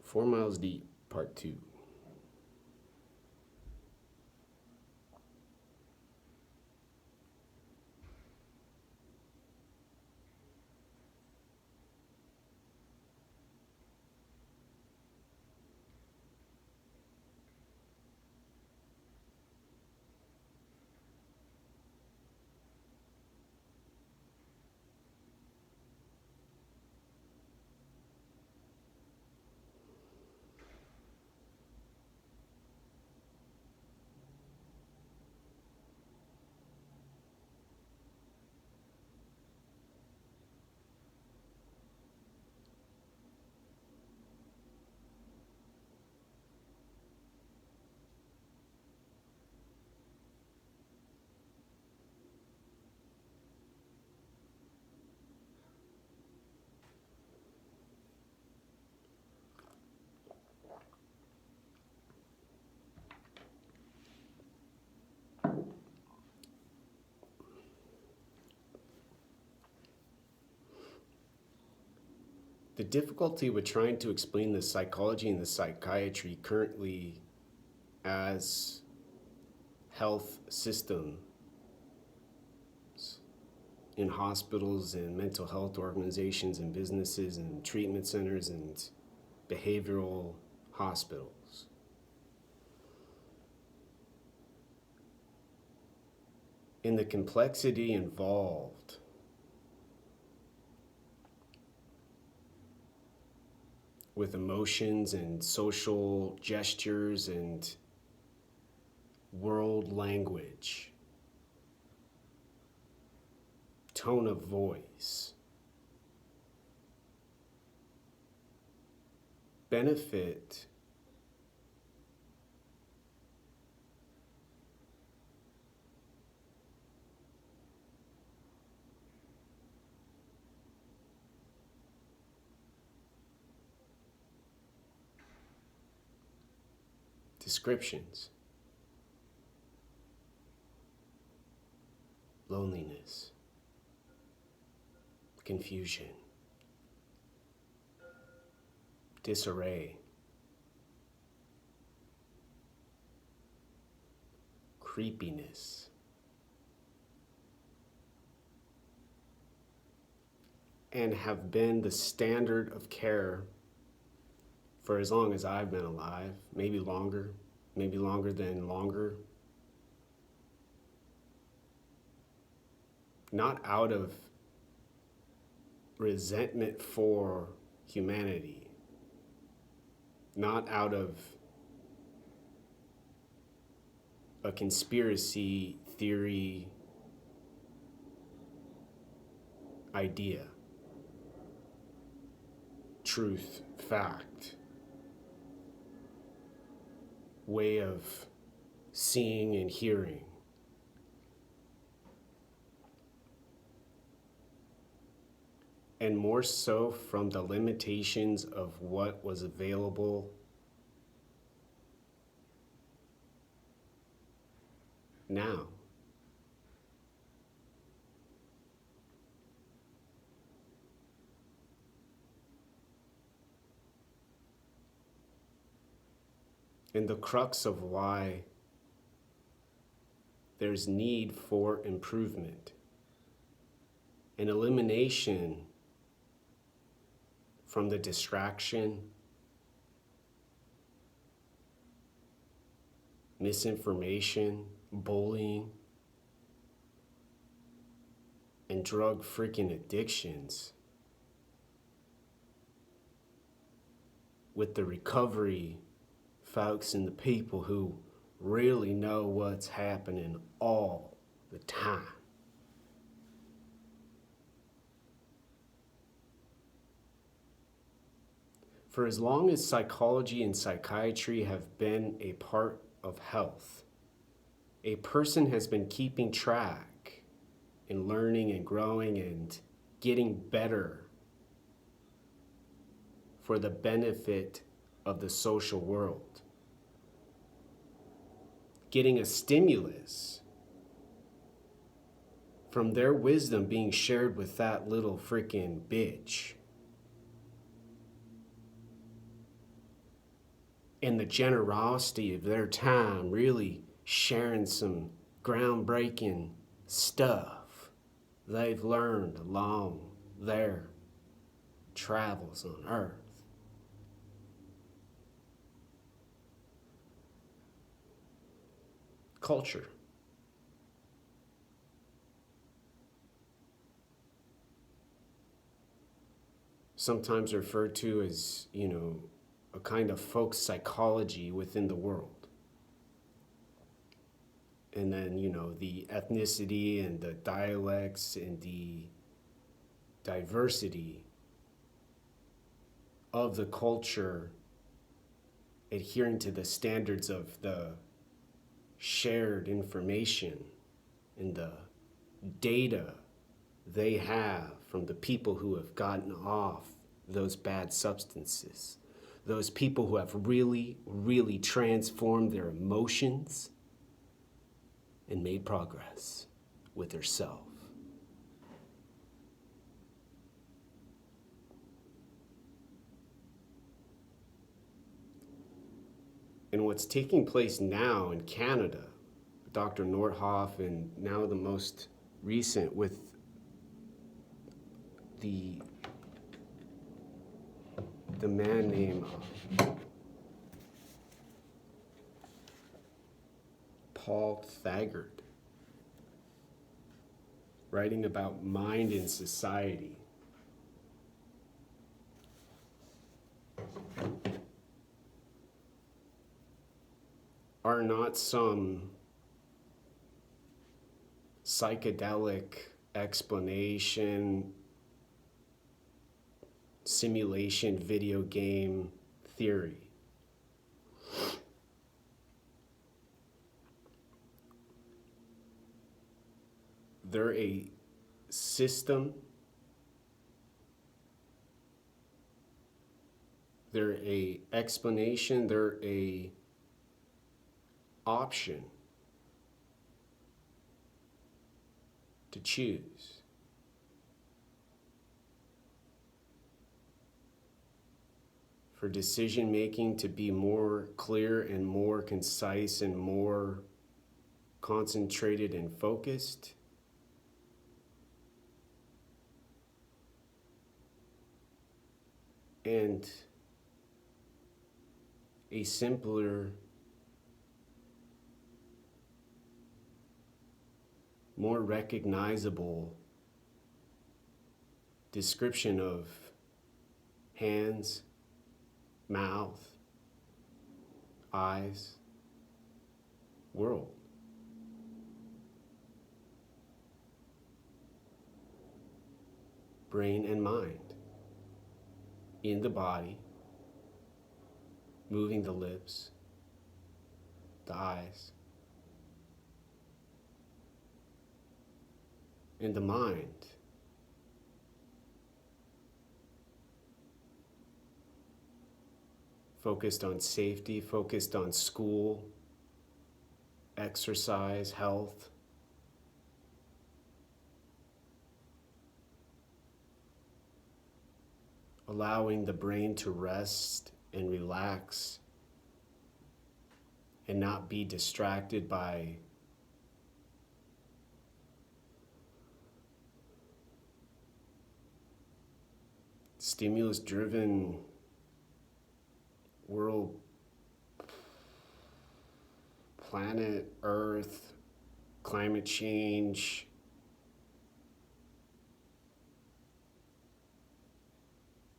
4 Miles Deep, Part 2. The difficulty with trying to explain the psychology and the psychiatry currently as health systems in hospitals and mental health organizations and businesses and treatment centers and behavioral hospitals. In the complexity involved with emotions and social gestures and world language, tone of voice, benefit descriptions, loneliness, confusion, disarray, creepiness, and have been the standard of care for as long as I've been alive, maybe longer than longer. Not out of resentment for humanity, not out of a conspiracy theory idea, truth, fact, way of seeing and hearing. And more so from the limitations of what was available now. And the crux of why there's need for improvement and elimination from the distraction, misinformation, bullying, and drug freaking addictions, with the recovery folks and the people who really know what's happening all the time. For as long as psychology and psychiatry have been a part of health, a person has been keeping track and learning and growing and getting better for the benefit of the social world. Getting a stimulus from their wisdom being shared with that little freaking bitch. and the generosity of their time, really sharing some groundbreaking stuff they've learned along their travels on Earth. Culture. Sometimes referred to as, a kind of folk psychology within the world. And then, the ethnicity and the dialects and the diversity of the culture adhering to the standards of the shared information and the data they have from the people who have gotten off those bad substances, those people who have really, really transformed their emotions and made progress with their self. And what's taking place now in Canada, Dr. Nordhoff, and now the most recent with the man named Paul Thagard, writing about mind and society. Are not some psychedelic explanation, simulation video game theory. They're a system, they're a explanation, they're a option to choose. For decision making to be more clear and more concise and more concentrated and focused. And a simpler, more recognizable description of hands, mouth, eyes, world. Brain and mind in the body, moving the lips, the eyes, and the mind. Focused on safety, focused on school, exercise, health. Allowing the brain to rest and relax and not be distracted by stimulus-driven world, planet, Earth, climate change,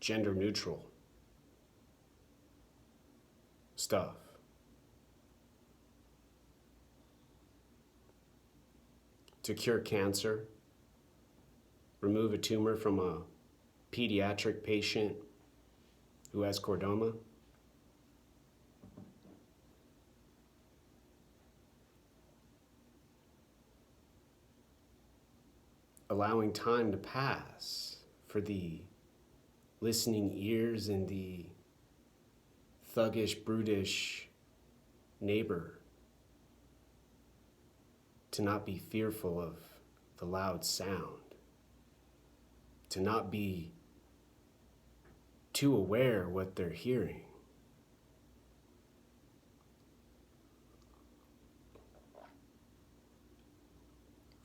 gender neutral stuff. To cure cancer, remove a tumor from a pediatric patient who has chordoma. Allowing time to pass for the listening ears and the thuggish, brutish neighbor to not be fearful of the loud sound, to not be too aware what they're hearing.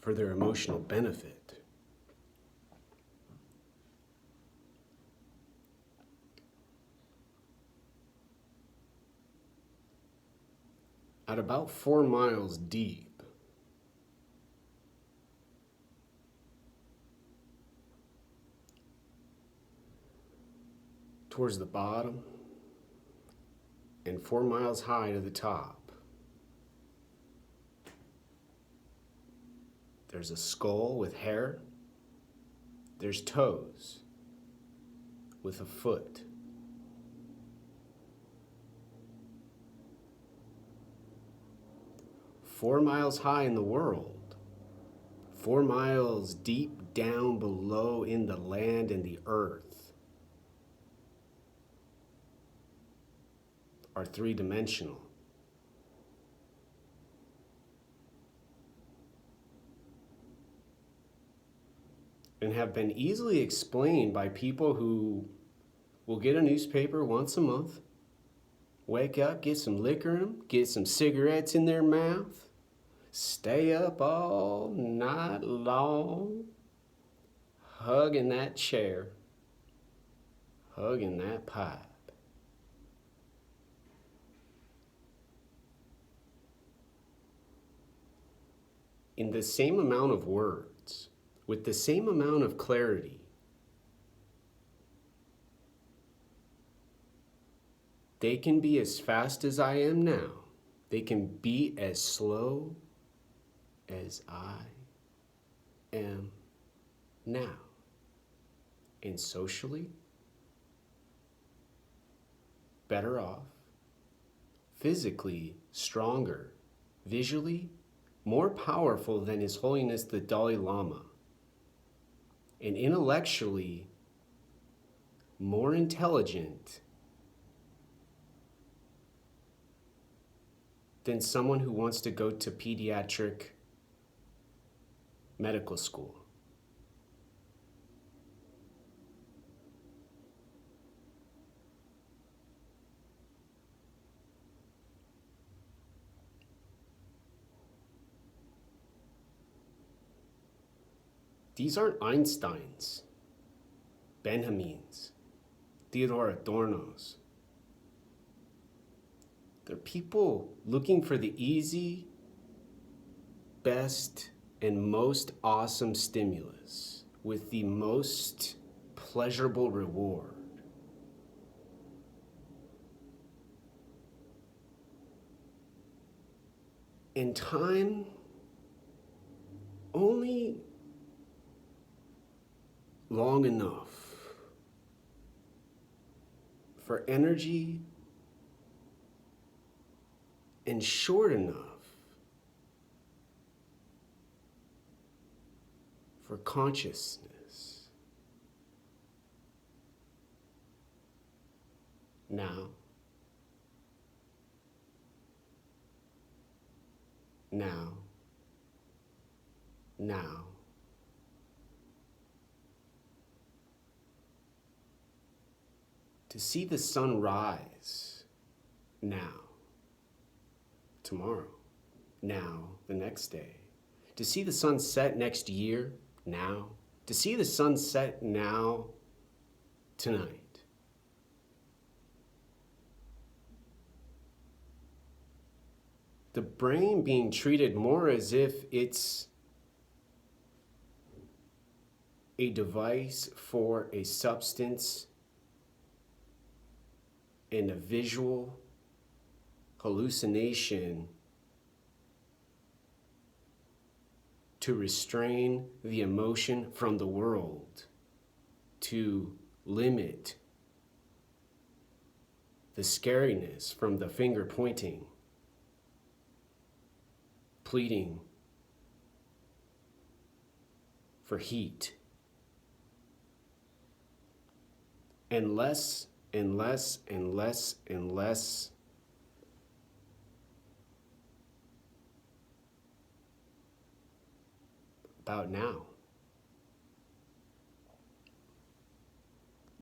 for their emotional benefit. At about 4 miles deep, towards the bottom, and 4 miles high to the top, there's a skull with hair, there's toes with a foot. Four miles high in the world, 4 miles deep down below in the land and the earth, are three-dimensional. And have been easily explained by people who will get a newspaper once a month, wake up, get some liquor in them, get some cigarettes in their mouth, stay up all night long, hugging that chair, hugging that pipe. In the same amount of words, with the same amount of clarity, they can be as fast as I am now. They can be as slow as I am now. And socially, better off, physically stronger, visually more powerful than His Holiness the Dalai Lama, and intellectually more intelligent than someone who wants to go to pediatric medical school. These aren't Einsteins, Benjamins, Theodore Adornos. They're people looking for the easy, best, and most awesome stimulus with the most pleasurable reward. In time, only long enough for energy and short enough for consciousness. Now, now, now. To see the sun rise now, tomorrow, now, the next day. To see the sun set next year, now. To see the sun set now, tonight. The brain being treated more as if it's a device for a substance and a visual hallucination to restrain the emotion from the world, to limit the scariness from the finger pointing, pleading for heat, and less and less and less and less about now.